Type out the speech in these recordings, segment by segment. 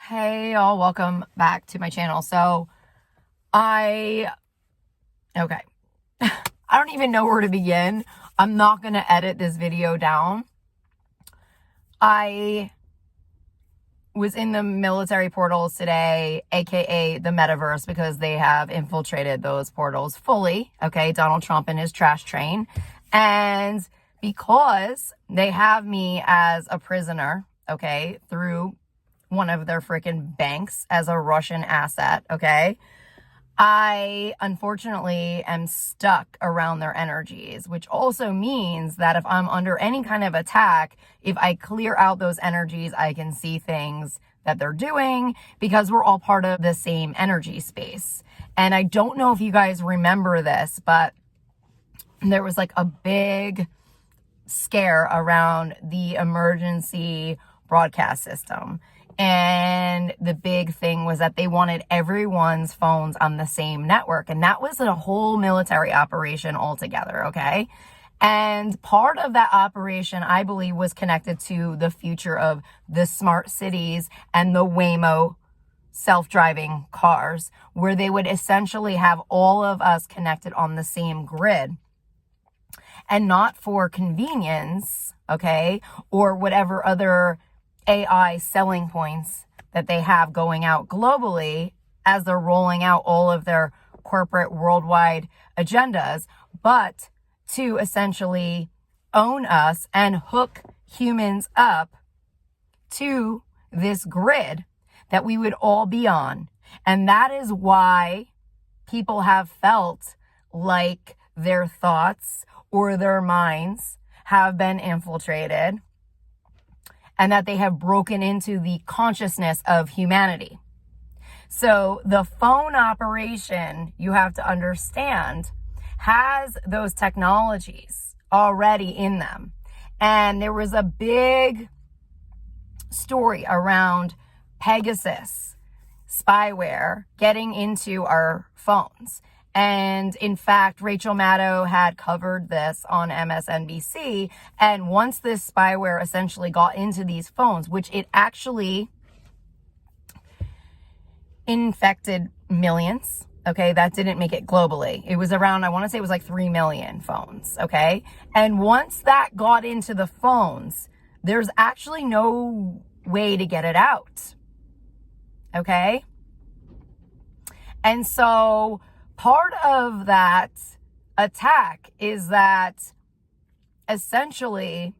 Hey y'all, welcome back to my channel. Okay. I don't even know where to begin. I'm not going to edit this video down. I was in the military portals today, aka the metaverse, because they have infiltrated those portals fully. Okay, Donald Trump and his trash train. And because they have me as a prisoner, okay, through one of their freaking banks as a Russian asset, okay? I unfortunately am stuck around their energies, which also means that if I'm under any kind of attack, if I clear out those energies, I can see things that they're doing because we're all part of the same energy space. And I don't know if you guys remember this, but there was like a big scare around the emergency broadcast system. And the big thing was that they wanted everyone's phones on the same network. And that was a whole military operation altogether, okay? And part of that operation, I believe, was connected to the future of the smart cities and the Waymo self-driving cars, where they would essentially have all of us connected on the same grid. And not for convenience, okay, or whatever other AI selling points that they have going out globally as they're rolling out all of their corporate worldwide agendas, but to essentially own us and hook humans up to this grid that we would all be on. And that is why people have felt like their thoughts or their minds have been infiltrated, and that they have broken into the consciousness of humanity. So the phone operation, you have to understand, has those technologies already in them. And there was a big story around Pegasus spyware getting into our phones. And in fact, Rachel Maddow had covered this on MSNBC. And once this spyware essentially got into these phones, which it actually infected millions, okay, that didn't make it globally. It was around, I want to say it was like 3 million phones, okay? And once that got into the phones, there's actually no way to get it out, okay? And so part of that attack is that essentially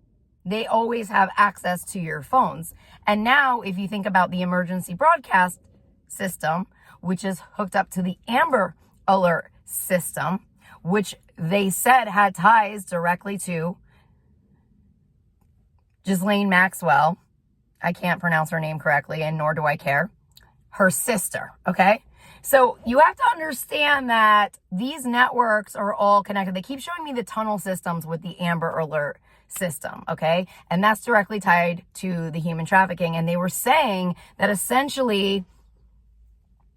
they always have access to your phones. And now if you think about the emergency broadcast system, which is hooked up to the Amber Alert system, which they said had ties directly to Ghislaine Maxwell. I can't pronounce her name correctly, and nor do I care. Her sister, okay? So you have to understand that these networks are all connected. They keep showing me the tunnel systems with the Amber Alert system, okay? And that's directly tied to the human trafficking. And they were saying that essentially,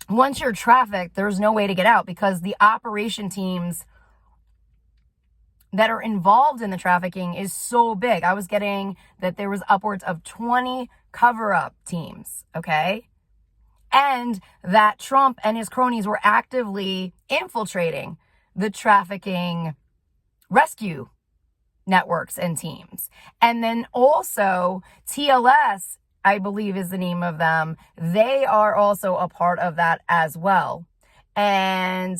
once you're trafficked, there's no way to get out because the operation teams that are involved in the trafficking is so big. I was getting that there was upwards of 20 cover-up teams, okay? And that Trump and his cronies were actively infiltrating the trafficking rescue networks and teams. And then also TLS, I believe is the name of them. They are also a part of that as well. And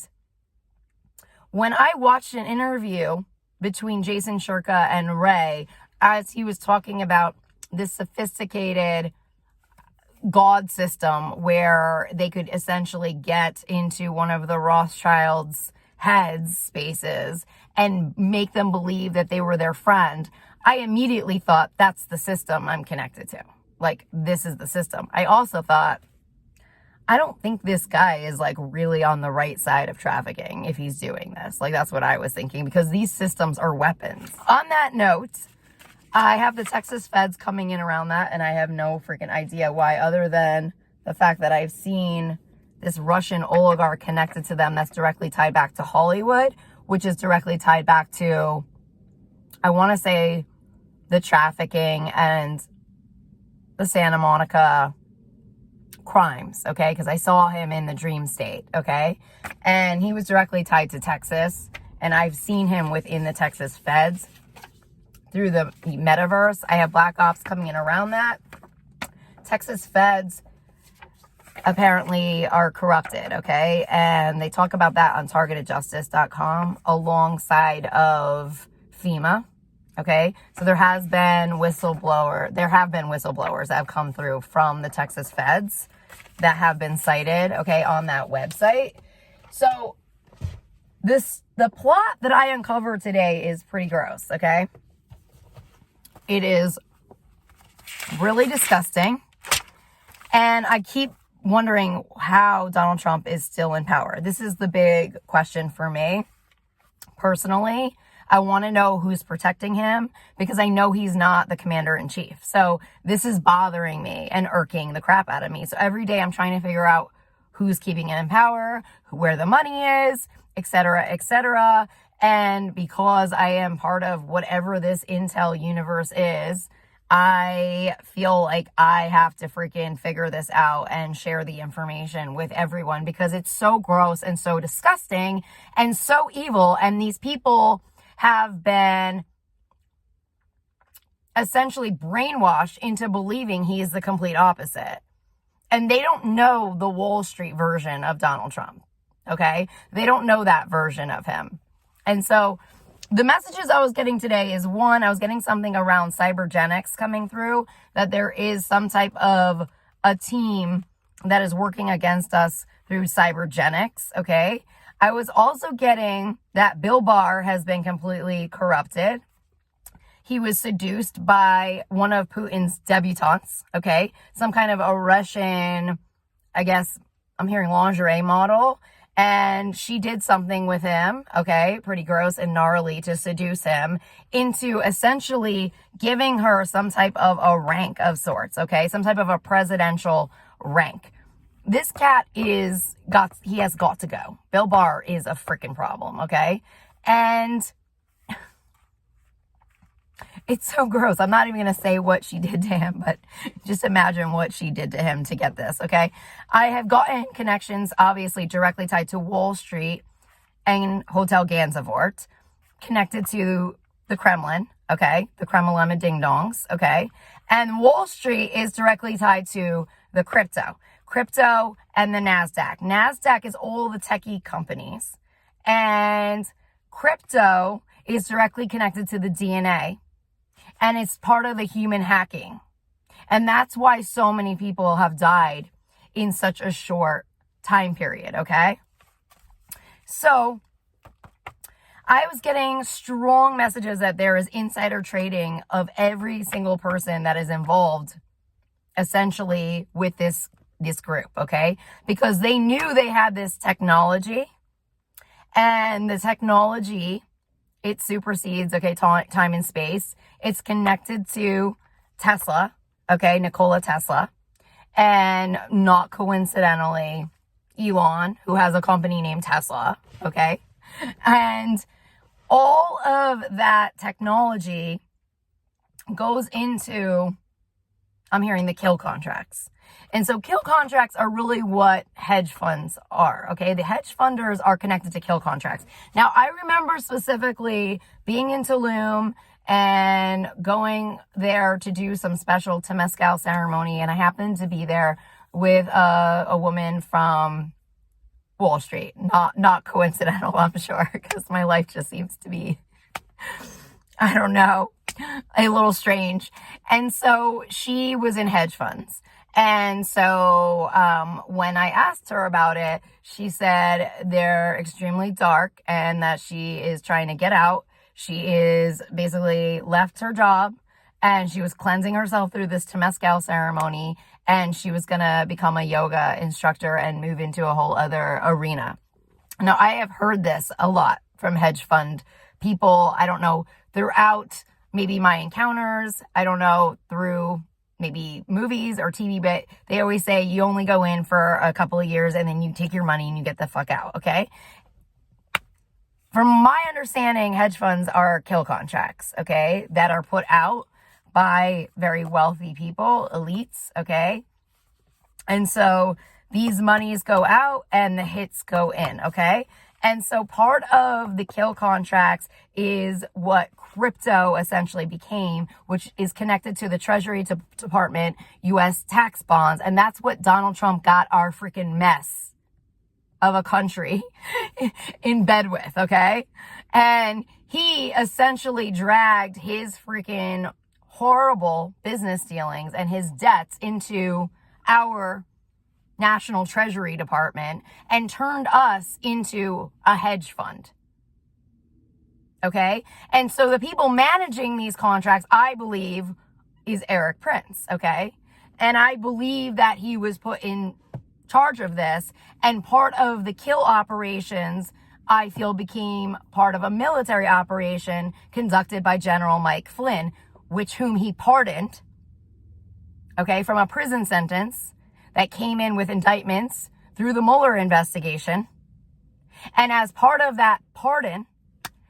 when I watched an interview between Jason Shurka and Ray, as he was talking about this sophisticated God system where they could essentially get into one of the Rothschilds' heads spaces and make them believe that they were their friend, I immediately thought that's the system I'm connected to. Like, this is the system. I also thought, I don't think this guy is like really on the right side of trafficking if he's doing this. Like, that's what I was thinking, because these systems are weapons. On that note, I have the Texas feds coming in around that, and I have no freaking idea why, other than the fact that I've seen this Russian oligarch connected to them that's directly tied back to Hollywood, which is directly tied back to, I want to say, the trafficking and the Santa Monica crimes, okay? Because I saw him in the dream state, okay? And he was directly tied to Texas, and I've seen him within the Texas feds through the metaverse. I have black ops coming in around that. Texas feds apparently are corrupted, okay? And they talk about that on targetedjustice.com alongside of FEMA, okay? So there have been whistleblowers that have come through from the Texas feds that have been cited, okay, on that website. So the plot that I uncovered today is pretty gross, okay? It is really disgusting. And I keep wondering how Donald Trump is still in power. This is the big question for me. Personally, I want to know who's protecting him because I know he's not the commander-in-chief. So this is bothering me and irking the crap out of me. So every day I'm trying to figure out who's keeping him in power, where the money is, etc., etc. And because I am part of whatever this intel universe is, I feel like I have to freaking figure this out and share the information with everyone because it's so gross and so disgusting and so evil. And these people have been essentially brainwashed into believing he is the complete opposite. And they don't know the Wall Street version of Donald Trump, okay? They don't know that version of him. And so the messages I was getting today is, one, I was getting something around cybergenics coming through, that there is some type of a team that is working against us through cybergenics, okay? I was also getting that Bill Barr has been completely corrupted. He was seduced by one of Putin's debutantes, okay? Some kind of a Russian, I guess, I'm hearing lingerie model. And she did something with him, okay, pretty gross and gnarly, to seduce him into essentially giving her some type of a rank of sorts, okay, some type of a presidential rank. This cat he has got to go. Bill Barr is a freaking problem, okay? And it's so gross. I'm not even going to say what she did to him, but just imagine what she did to him to get this, okay? I have gotten connections, obviously, directly tied to Wall Street and Hotel Gansevoort, connected to the Kremlin, okay? The Kremlin ding-dongs, okay? And Wall Street is directly tied to the crypto and the NASDAQ. NASDAQ is all the techie companies, and crypto is directly connected to the DNA. And it's part of the human hacking. And that's why so many people have died in such a short time period, okay? So I was getting strong messages that there is insider trading of every single person that is involved essentially with this group, okay? Because they knew they had this technology, and the technology, it supersedes, okay, time and space. It's connected to Tesla, okay, Nikola Tesla, and not coincidentally, Elon, who has a company named Tesla, okay? And all of that technology goes into, I'm hearing, the kill contracts. And so kill contracts are really what hedge funds are, okay? The hedge funders are connected to kill contracts. Now, I remember specifically being in Tulum and going there to do some special Temescal ceremony, and I happened to be there with a woman from Wall Street. Not coincidental, I'm sure, because my life just seems to be, I don't know, a little strange. And so she was in hedge funds. And so when I asked her about it, she said they're extremely dark and that she is trying to get out. She is basically left her job and she was cleansing herself through this Temescal ceremony, and she was going to become a yoga instructor and move into a whole other arena. Now, I have heard this a lot from hedge fund people. I don't know, throughout maybe my encounters, I don't know, through maybe movies or TV, but they always say you only go in for a couple of years and then you take your money and you get the fuck out, okay? From my understanding, hedge funds are kill contracts, okay, that are put out by very wealthy people, elites, okay? And so these monies go out and the hits go in, okay? And so part of the kill contracts is what crypto essentially became, which is connected to the Treasury Department, U.S. tax bonds. And that's what Donald Trump got our freaking mess of a country in bed with, okay? And he essentially dragged his freaking horrible business dealings and his debts into our National Treasury Department and turned us into a hedge fund. Okay? And so the people managing these contracts, I believe, is Eric Prince. Okay? And I believe that he was put in charge of this. And part of the kill operations, I feel, became part of a military operation conducted by General Mike Flynn, whom he pardoned, okay, from a prison sentence that came in with indictments through the Mueller investigation. And as part of that pardon,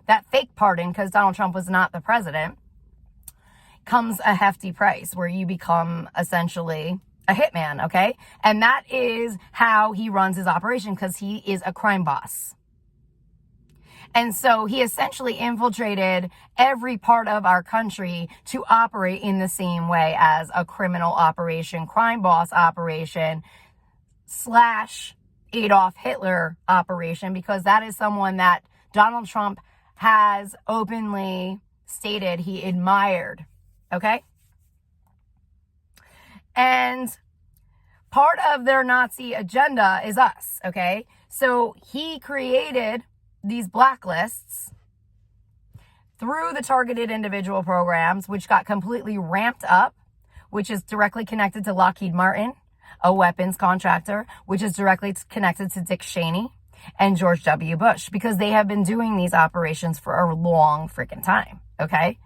that fake pardon, because Donald Trump was not the president, comes a hefty price where you become essentially a hitman, okay? And that is how he runs his operation, because he is a crime boss. And so he essentially infiltrated every part of our country to operate in the same way as a criminal operation, crime boss operation, / Adolf Hitler operation, because that is someone that Donald Trump has openly stated he admired, okay? And part of their Nazi agenda is us, okay? So he created these blacklists through the targeted individual programs, which got completely ramped up, which is directly connected to Lockheed Martin, a weapons contractor, which is directly connected to Dick Cheney and George W. Bush, because they have been doing these operations for a long freaking time, okay?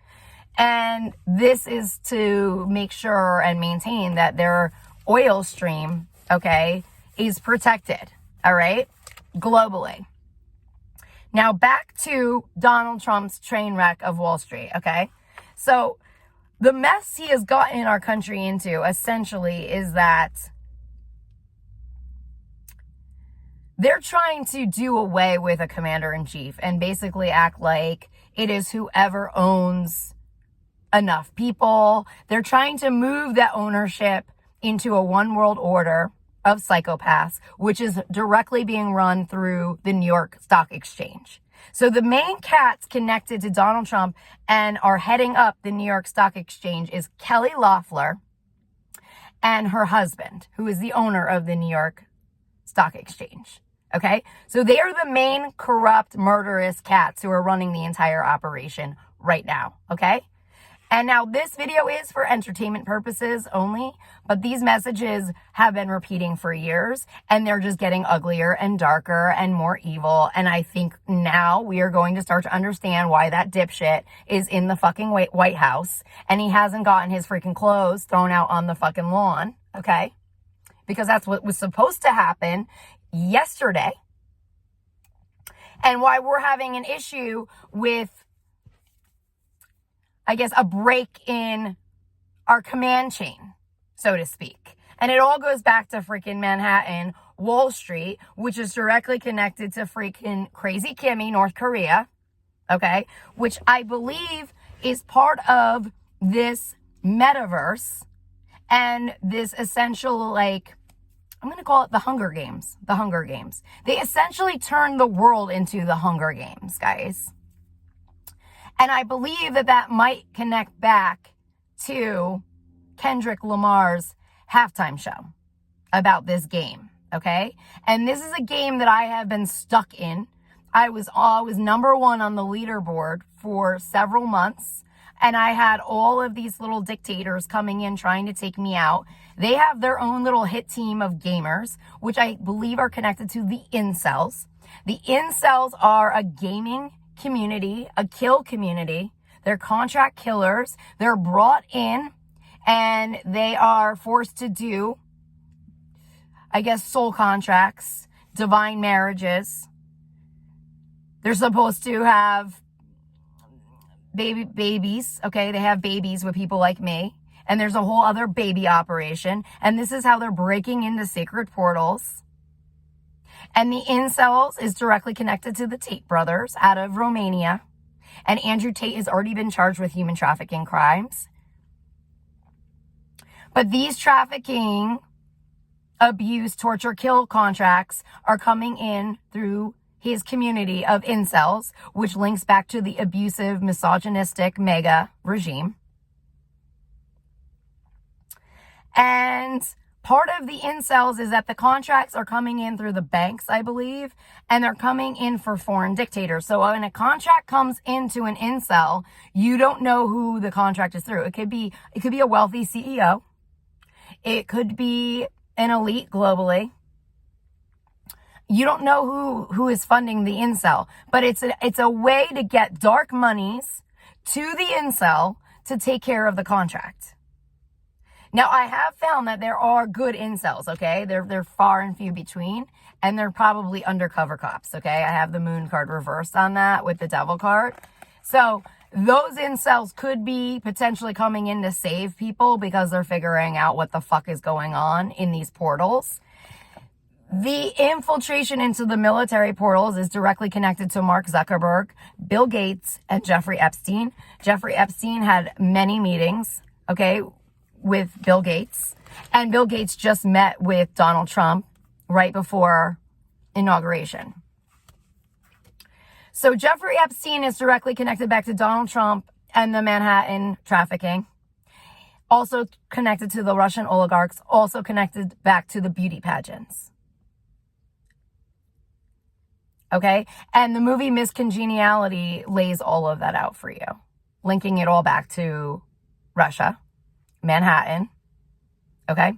And this is to make sure and maintain that their oil stream, okay, is protected, all right, globally. Now back to Donald Trump's train wreck of Wall Street, okay? So the mess he has gotten our country into essentially is that they're trying to do away with a commander-in-chief and basically act like it is whoever owns enough people. They're trying to move that ownership into a one world order of psychopaths, which is directly being run through the New York Stock Exchange. So the main cats connected to Donald Trump and are heading up the New York Stock Exchange is Kelly Loeffler and her husband, who is the owner of the New York Stock Exchange. Okay? So they are the main corrupt, murderous cats who are running the entire operation right now. Okay? And now this video is for entertainment purposes only, but these messages have been repeating for years and they're just getting uglier and darker and more evil. And I think now we are going to start to understand why that dipshit is in the fucking White House and he hasn't gotten his freaking clothes thrown out on the fucking lawn, okay? Because that's what was supposed to happen yesterday. And why we're having an issue with, I guess, a break in our command chain, so to speak. And it all goes back to freaking Manhattan, Wall Street, which is directly connected to freaking Crazy Kimmy, North Korea, okay? Which I believe is part of this metaverse and this essential, like, I'm going to call it the Hunger Games. The Hunger Games. They essentially turned the world into the Hunger Games, guys. And I believe that that might connect back to Kendrick Lamar's halftime show about this game, okay? And this is a game that I have been stuck in. I was number one on the leaderboard for several months, and I had all of these little dictators coming in trying to take me out. They have their own little hit team of gamers, which I believe are connected to the incels. The incels are a gaming community, a kill community. They're contract killers. They're brought in and they are forced to do, I guess, soul contracts, divine marriages. They're supposed to have babies, okay? They have babies with people like me. And there's a whole other baby operation. And this is how they're breaking into secret portals. And the incels is directly connected to the Tate brothers out of Romania. And Andrew Tate has already been charged with human trafficking crimes. But these trafficking, abuse, torture, kill contracts are coming in through his community of incels, which links back to the abusive, misogynistic MAGA regime. And part of the incels is that the contracts are coming in through the banks, I believe, and they're coming in for foreign dictators. So when a contract comes into an incel, you don't know who the contract is through. It could be a wealthy CEO. It could be an elite globally. You don't know who is funding the incel, but it's a way to get dark monies to the incel to take care of the contract. Now, I have found that there are good incels, okay? They're far and few between, and they're probably undercover cops, okay? I have the moon card reversed on that with the devil card. So those incels could be potentially coming in to save people because they're figuring out what the fuck is going on in these portals. The infiltration into the military portals is directly connected to Mark Zuckerberg, Bill Gates, and Jeffrey Epstein. Jeffrey Epstein had many meetings, okay, with Bill Gates. And Bill Gates just met with Donald Trump right before inauguration. So Jeffrey Epstein is directly connected back to Donald Trump and the Manhattan trafficking. Also connected to the Russian oligarchs. Also connected back to the beauty pageants. Okay? And the movie Miss Congeniality lays all of that out for you. Linking it all back to Russia, Manhattan. Okay?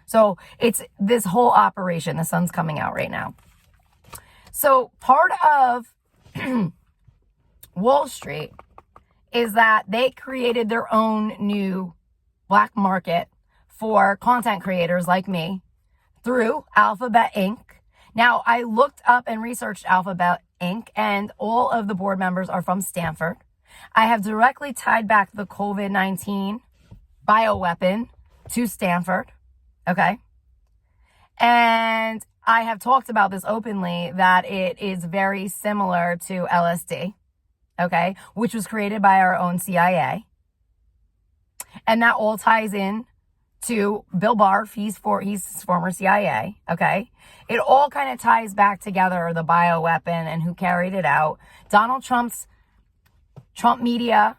So it's this whole operation. The sun's coming out right now. So part of Wall Street is that they created their own new black market for content creators like me through Alphabet Inc. Now, I looked up and researched Alphabet Inc., and all of the board members are from Stanford. I have directly tied back the COVID-19 bioweapon to Stanford, okay? And I have talked about this openly, that it is very similar to LSD, okay? Which was created by our own CIA. And that all ties in to Bill Barr. He's former CIA, okay? It all kind of ties back together, the bioweapon and who carried it out. Donald Trump's Trump Media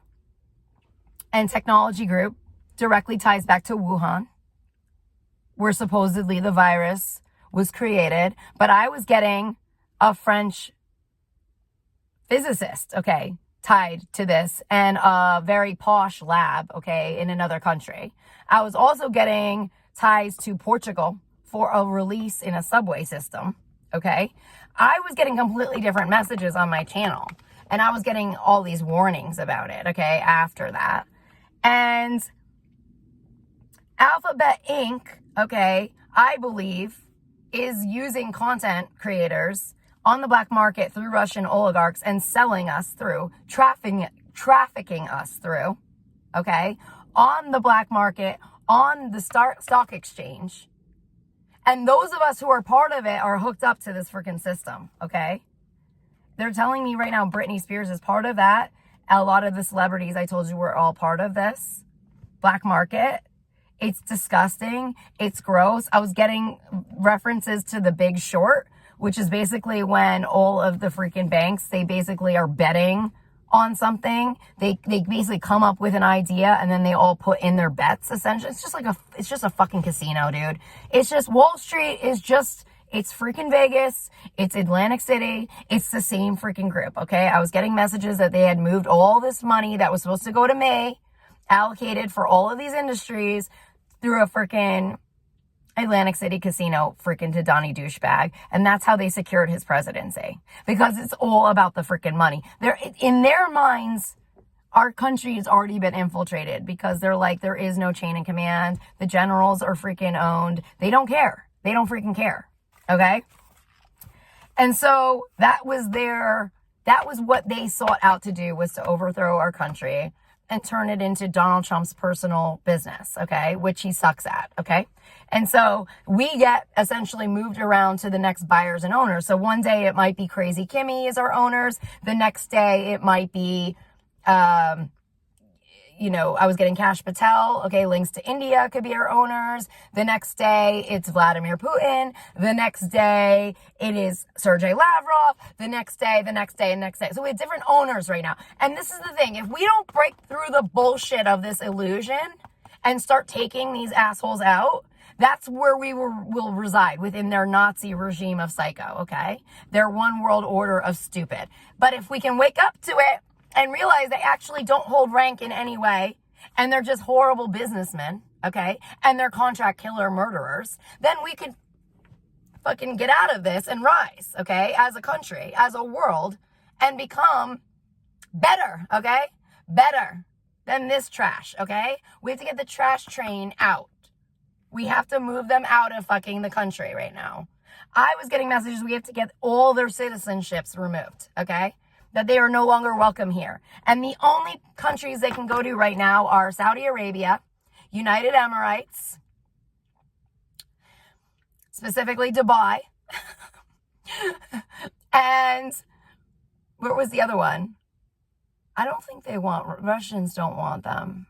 and Technology Group directly ties back to Wuhan, where supposedly the virus was created. But I was getting a French physicist, okay, tied to this, and a very posh lab, okay, in another country. I was also getting ties to Portugal for a release in a subway system, okay? I was getting completely different messages on my channel, and I was getting all these warnings about it, okay, after that. And Alphabet Inc., okay, I believe, is using content creators on the black market through Russian oligarchs and selling us through, trafficking us through, okay, on the black market, on the stock exchange. And those of us who are part of it are hooked up to this freaking system, okay? They're telling me right now Britney Spears is part of that. A lot of the celebrities I told you were all part of this black market. It's disgusting. It's gross. I was getting references to The Big Short, which is basically when all of the freaking banks, they basically are betting on something. They basically come up with an idea and then they all put in their bets, essentially. It's just a fucking casino, dude. It's just, Wall Street is just, it's freaking Vegas. It's Atlantic City. It's the same freaking group, okay? I was getting messages that they had moved all this money that was supposed to go to me, allocated for all of these industries, through a freaking Atlantic City casino freaking to Donnie douchebag. And that's how they secured his presidency. Because it's all about the freaking money. In their minds, our country has already been infiltrated because they're like, there is no chain of command. The generals are freaking owned. They don't care. They don't freaking care. Okay? And so that was what they sought out to do, was to overthrow our country and turn it into Donald Trump's personal business, okay, which he sucks at, okay? And so we get essentially moved around to the next buyers and owners. So one day it might be Crazy Kimmy as our owners. The next day it might be, I was getting Cash Patel. Okay, Links to India could be our owners. The next day, it's Vladimir Putin. The next day, it is Sergey Lavrov. The next day, and next day. So we have different owners right now. And this is the thing. If we don't break through the bullshit of this illusion and start taking these assholes out, that's where we will reside, within their Nazi regime of psycho, okay? Their one world order of stupid. But if we can wake up to it and realize they actually don't hold rank in any way, and they're just horrible businessmen, okay? And they're contract killer murderers, then we could fucking get out of this and rise, okay? As a country, as a world, and become better, okay? Better than this trash, okay? We have to get the trash train out. We have to move them out of fucking the country right now. I was getting messages, we have to get all their citizenships removed, okay? That they are no longer welcome here. And the only countries they can go to right now are Saudi Arabia, United Emirates, specifically Dubai, and where was the other one? I don't think Russians don't want them.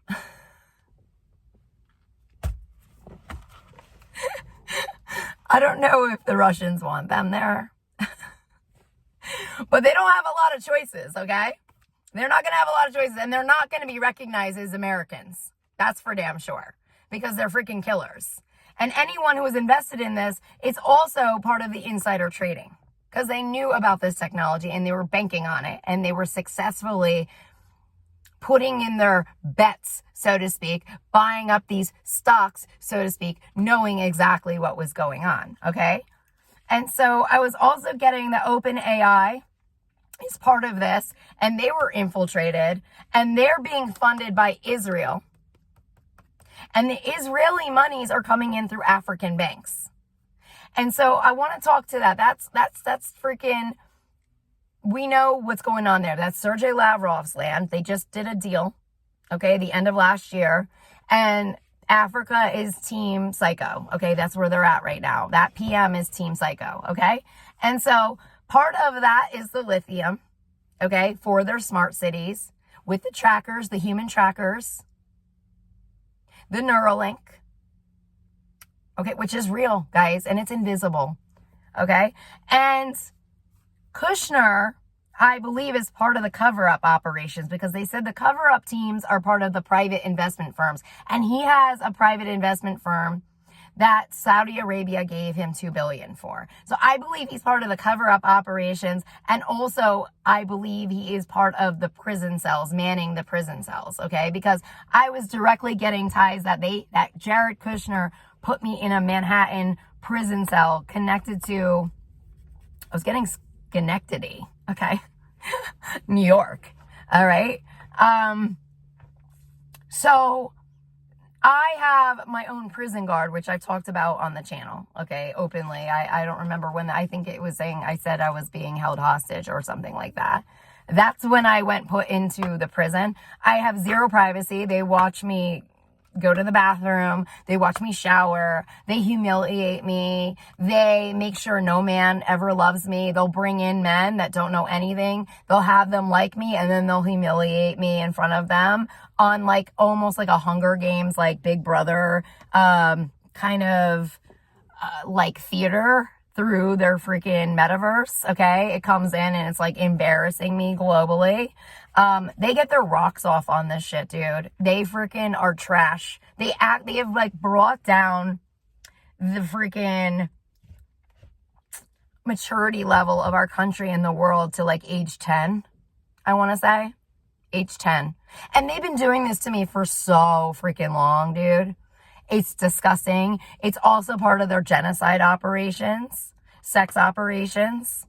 I don't know if the Russians want them there. But they don't have a lot of choices, okay? They're not going to have a lot of choices, and they're not going to be recognized as Americans. That's for damn sure, because they're freaking killers. And anyone who was invested in this, it's also part of the insider trading, because they knew about this technology and they were banking on it, and they were successfully putting in their bets, so to speak, buying up these stocks, so to speak, knowing exactly what was going on, okay? And so I was also getting the OpenAI is part of this, and they were infiltrated, and they're being funded by Israel. And the Israeli monies are coming in through African banks. And so I want to talk to that. That's freaking, we know what's going on there. That's Sergey Lavrov's land. They just did a deal, okay, the end of last year. And Africa is Team Psycho, okay? That's where they're at right now. That PM is Team Psycho, okay? And so part of that is the lithium, okay, for their smart cities, with the trackers, the human trackers, the Neuralink, okay, which is real, guys, and it's invisible, okay? And Kushner, I believe, is part of the cover-up operations, because they said the cover-up teams are part of the private investment firms. And he has a private investment firm that Saudi Arabia gave him $2 billion for. So I believe he's part of the cover-up operations. And also, I believe he is part of the prison cells, manning the prison cells, okay? Because I was directly getting ties that Jared Kushner put me in a Manhattan prison cell connected to, I was getting Schenectady, okay? New York, all right? So I have my own prison guard, which I've talked about on the channel, okay, openly. I don't remember when, I think it was saying I said I was being held hostage or something like that. That's when I went put into the prison. I have zero privacy. They watch me go to the bathroom. They watch me shower. They humiliate me. They make sure no man ever loves me. They'll bring in men that don't know anything. They'll have them like me, and then they'll humiliate me in front of them on like almost like a Hunger Games, like Big Brother, kind of like theater through their freaking metaverse. Okay. It comes in and it's like embarrassing me globally. They get their rocks off on this shit, dude. They freaking are trash. They have like brought down the freaking maturity level of our country and the world to like age 10, I want to say. Age 10. And they've been doing this to me for so freaking long, dude. It's disgusting. It's also part of their genocide operations, sex operations,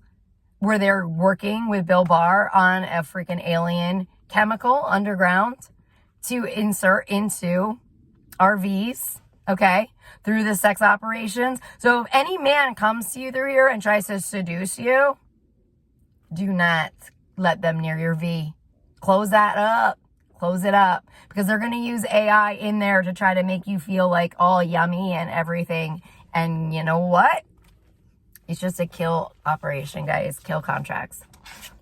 where they're working with Bill Barr on a freaking alien chemical underground to insert into RVs, okay, through the sex operations. So if any man comes to you through here and tries to seduce you, do not let them near your V. Close that up. close it up, because they're going to use AI in there to try to make you feel like all yummy and everything. And you know what? It's just a kill operation, guys. Kill contracts.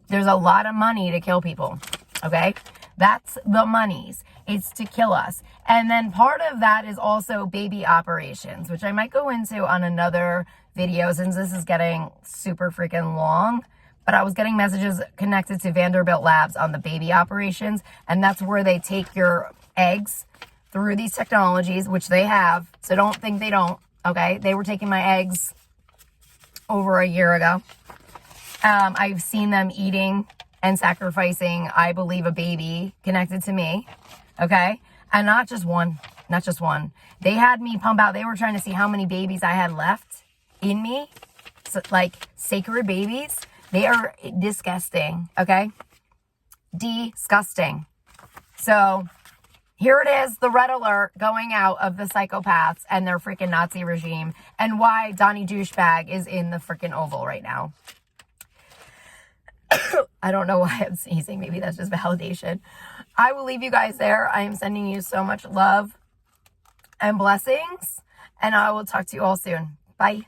There's a lot of money to kill people. Okay? That's the monies. It's to kill us. And then part of that is also baby operations, which I might go into on another video since this is getting super freaking long. But I was getting messages connected to Vanderbilt Labs on the baby operations. And that's where they take your eggs through these technologies, which they have. So don't think they don't. Okay? They were taking my eggs over a year ago. I've seen them eating and sacrificing, I believe, a baby connected to me. Okay? And not just one. Not just one. They had me pump out. They were trying to see how many babies I had left in me. So, like, sacred babies. They are disgusting. Okay? Disgusting. So, here it is, the red alert going out of the psychopaths and their freaking Nazi regime, and why Donnie Douchebag is in the freaking Oval right now. I don't know why I'm sneezing. Maybe that's just validation. I will leave you guys there. I am sending you so much love and blessings, and I will talk to you all soon. Bye.